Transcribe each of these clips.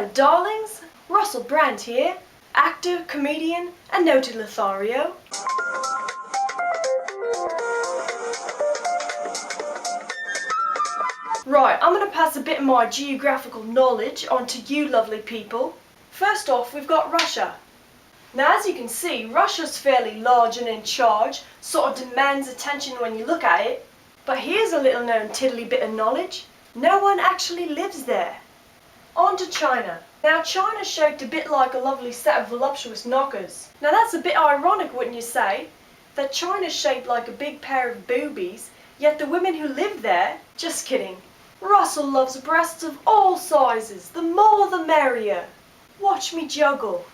Hello darlings, Russell Brand here, actor, comedian and noted Lothario. Right, I'm going to pass a bit of my geographical knowledge on to you lovely people. First off, we've got Russia. Now as you can see, Russia's fairly large and in charge, sort of demands attention when you look at it. But here's a little known tiddly bit of knowledge. No one actually lives there. On to China. Now China's shaped a bit like a lovely set of voluptuous knockers. Now that's a bit ironic, wouldn't you say? That China's shaped like a big pair of boobies, yet the women who live there, just kidding. Russell loves breasts of all sizes, the more the merrier. Watch me juggle.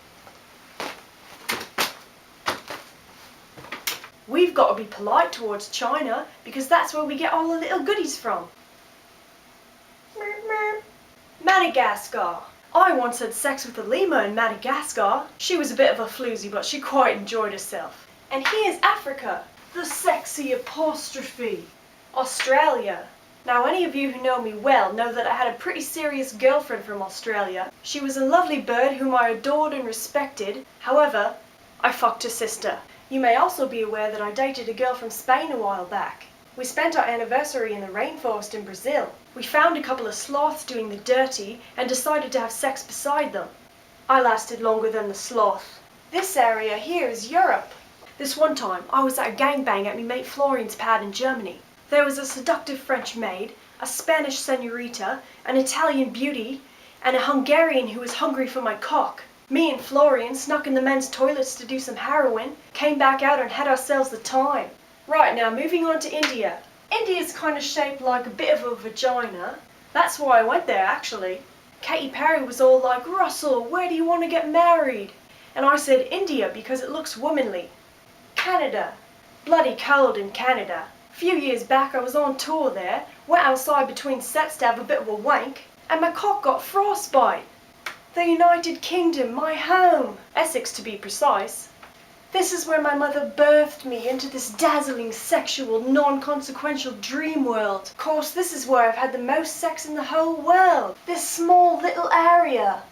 We've got to be polite towards China because that's where we get all the little goodies from. Madagascar. I once had sex with a lemur in Madagascar. She was a bit of a floozy, but she quite enjoyed herself. And here's Africa, the sexy apostrophe. Australia. Now any of you who know me well know that I had a pretty serious girlfriend from Australia. She was a lovely bird whom I adored and respected. However, I fucked her sister. You may also be aware that I dated a girl from Spain a while back. We spent our anniversary in the rainforest in Brazil. We found a couple of sloths doing the dirty and decided to have sex beside them. I lasted longer than the sloth. This area here is Europe. This one time I was at a gangbang at me mate Florian's pad in Germany. There was a seductive French maid, a Spanish senorita, an Italian beauty, and a Hungarian who was hungry for my cock. Me and Florian snuck in the men's toilets to do some heroin, came back out and had ourselves the time. Right, now moving on to India. India's kind of shaped like a bit of a vagina. That's why I went there actually. Katy Perry was all like, Russell, where do you want to get married? And I said India because it looks womanly. Canada. Bloody cold in Canada. A few years back I was on tour there, went outside between sets to have a bit of a wank, and my cock got frostbite. The United Kingdom, my home. Essex to be precise. This is where my mother birthed me into this dazzling, sexual, non-consequential dream world. Of course, this is where I've had the most sex in the whole world. This small little area.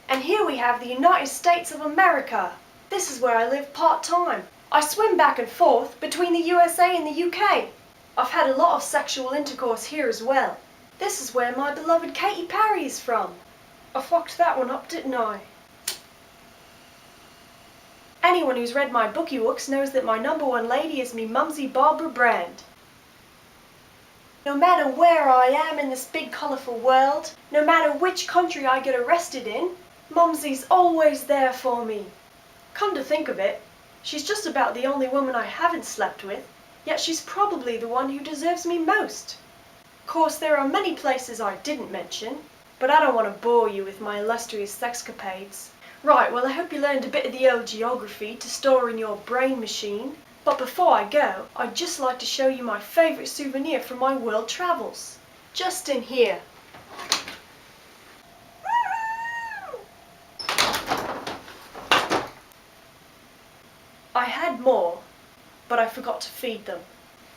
And here we have the United States of America. This is where I live part-time. I swim back and forth between the USA and the UK. I've had a lot of sexual intercourse here as well. This is where my beloved Katy Perry is from. I fucked that one up, didn't I? Anyone who's read my bookie books knows that my #1 lady is me mumsy Barbara Brand. No matter where I am in this big colourful world, no matter which country I get arrested in, Mumsy's always there for me. Come to think of it, she's just about the only woman I haven't slept with, yet she's probably the one who deserves me most. Of course, there are many places I didn't mention, but I don't want to bore you with my illustrious sexcapades. Right, well I hope you learned a bit of the old geography to store in your brain machine. But before I go, I'd just like to show you my favourite souvenir from my world travels. Just in here. I had more, but I forgot to feed them.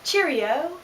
Cheerio!